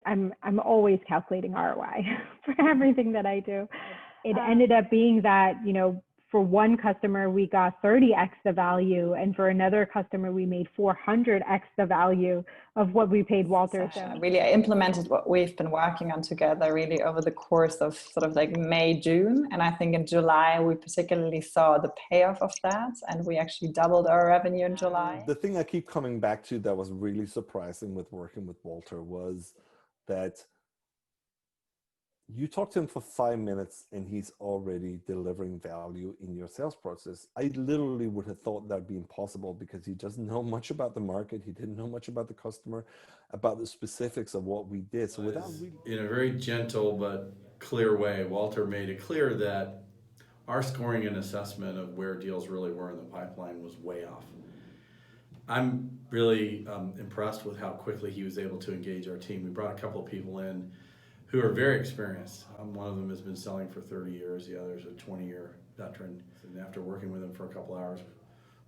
I'm always calculating ROI for everything that I do. It ended up being that, for one customer, we got 30x the value, and for another customer, we made 400x the value of what we paid Walter. So really, I implemented what we've been working on together really over the course of sort of like May, June. And I think in July, we particularly saw the payoff of that. And we actually doubled our revenue in July. The thing I keep coming back to that was really surprising with working with Walter was that you talk to him for 5 minutes and he's already delivering value in your sales process. I literally would have thought that'd be impossible because he doesn't know much about the market. He didn't know much about the customer, about the specifics of what we did. So without really... In a very gentle but clear way, Walter made it clear that our scoring and assessment of where deals really were in the pipeline was way off. I'm really impressed with how quickly he was able to engage our team. We brought a couple of people in who are very experienced. One of them has been selling for 30 years, the other is a 20-year veteran. And after working with him for a couple hours,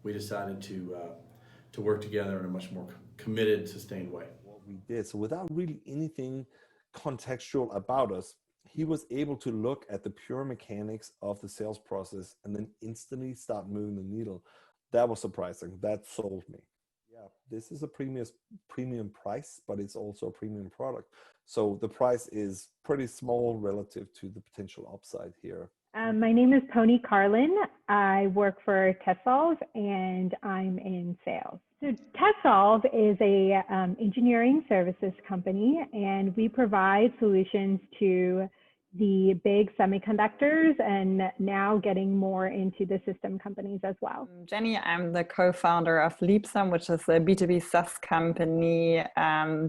we decided to work together in a much more committed, sustained way. What we did, so without really anything contextual about us, he was able to look at the pure mechanics of the sales process and then instantly start moving the needle. That was surprising. That sold me. Yeah, this is a premium price, but it's also a premium product. So the price is pretty small relative to the potential upside here. My name is Pony Carlin. I work for TestSolve and I'm in sales. So TestSolve is a engineering services company, and we provide solutions to the big semiconductors and now getting more into the system companies as well. Jenny, I'm the co-founder of Leapsum, which is a B2B SaaS company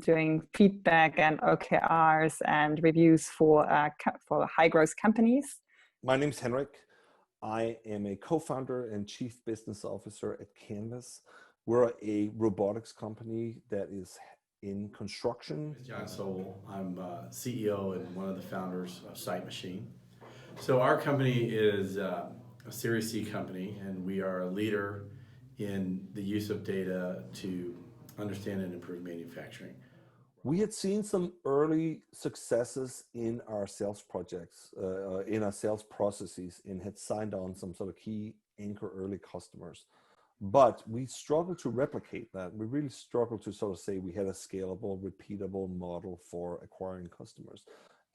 doing feedback and OKRs and reviews for high growth companies. My name is Henrik. I am a co-founder and chief business officer at Canvas. We're a robotics company that is in construction. John Sobel. I'm CEO and one of the founders of Sight Machine. So our company is a Series C company, and we are a leader in the use of data to understand and improve manufacturing. We had seen some early successes in our sales projects, in our sales processes, and had signed on some sort of key anchor early customers. But we struggled to replicate that. We really struggled to sort of say we had a scalable, repeatable model for acquiring customers.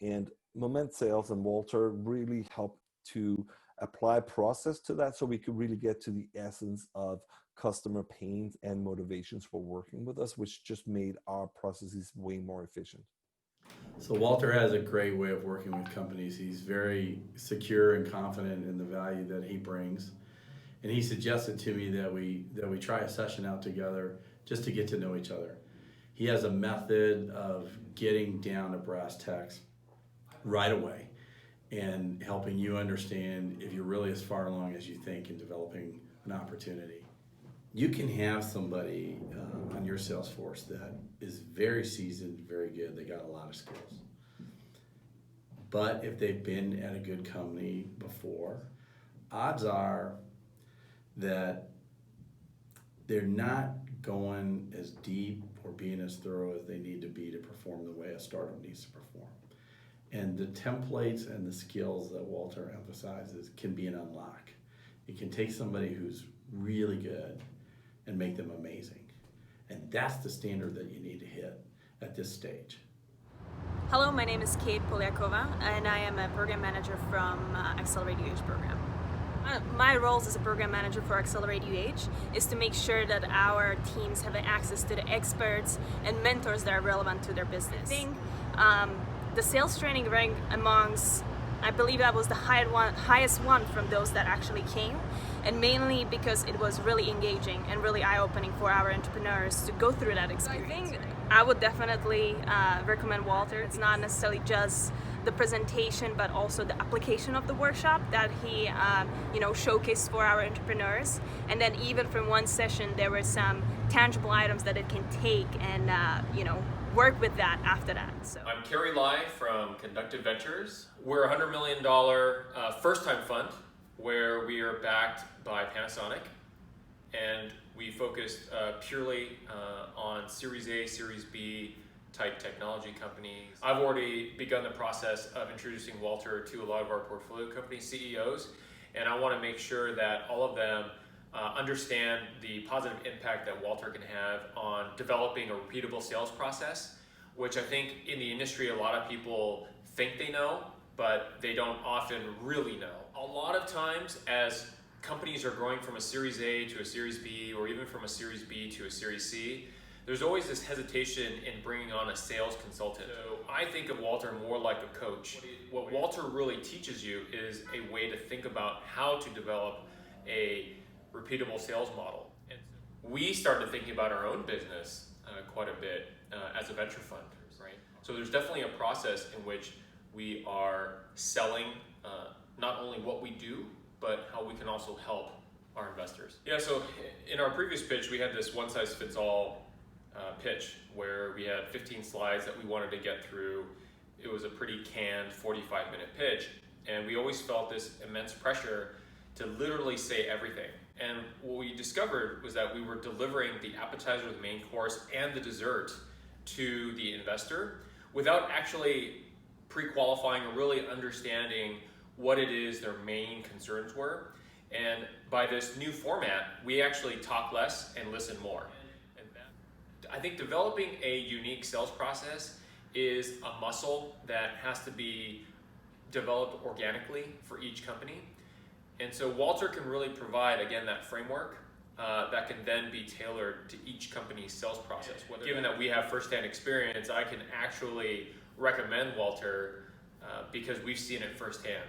And Moment Sales and Walter really helped to apply process to that so we could really get to the essence of customer pains and motivations for working with us, which just made our processes way more efficient. So Walter has a great way of working with companies. He's very secure and confident in the value that he brings. And he suggested to me that we try a session out together just to get to know each other. He has a method of getting down to brass tacks right away and helping you understand if you're really as far along as you think in developing an opportunity. You can have somebody on your sales force that is very seasoned, very good, they got a lot of skills. But if they've been at a good company before, odds are that they're not going as deep or being as thorough as they need to be to perform the way a startup needs to perform. And the templates and the skills that Walter emphasizes can be an unlock. It can take somebody who's really good and make them amazing. And that's the standard that you need to hit at this stage. Hello, my name is Kate Polyakova, and I am a program manager from Accelerate UH program. My roles as a program manager for Accelerate UH is to make sure that our teams have access to the experts and mentors that are relevant to their business. I think the sales training ranked amongst, I believe that was the highest one from those that actually came, and mainly because it was really engaging and really eye-opening for our entrepreneurs to go through that experience. I think I would definitely recommend Walter. It's not necessarily just the presentation, but also the application of the workshop that he showcased for our entrepreneurs. And then even from one session, there were some tangible items that it can take and work with that after that. So I'm Kerry Lai from Conductive Ventures. We're a $100 million first-time fund where we are backed by Panasonic, and we focused purely on Series A, Series B type technology companies. I've already begun the process of introducing Walter to a lot of our portfolio company CEOs, and I want to make sure that all of them understand the positive impact that Walter can have on developing a repeatable sales process, which I think in the industry a lot of people think they know, but they don't often really know. A lot of times as companies are growing from a Series A to a Series B, or even from a Series B to a Series C, there's always this hesitation in bringing on a sales consultant. So I think of Walter more like a coach. What Walter really teaches you is a way to think about how to develop a repeatable sales model. And we started thinking about our own business quite a bit as a venture fund, right? So there's definitely a process in which we are selling not only what we do, but how we can also help our investors. Yeah, so in our previous pitch, we had this one-size-fits-all pitch where we had 15 slides that we wanted to get through. It was a pretty canned 45-minute pitch, and we always felt this immense pressure to literally say everything. And what we discovered was that we were delivering the appetizer, the main course, and the dessert to the investor without actually pre-qualifying or really understanding what it is their main concerns were. And by this new format, we actually talk less and listen more. And I think developing a unique sales process is a muscle that has to be developed organically for each company. And so Walter can really provide, again, that framework that can then be tailored to each company's sales process. Given that we have firsthand experience, I can actually recommend Walter because we've seen it firsthand.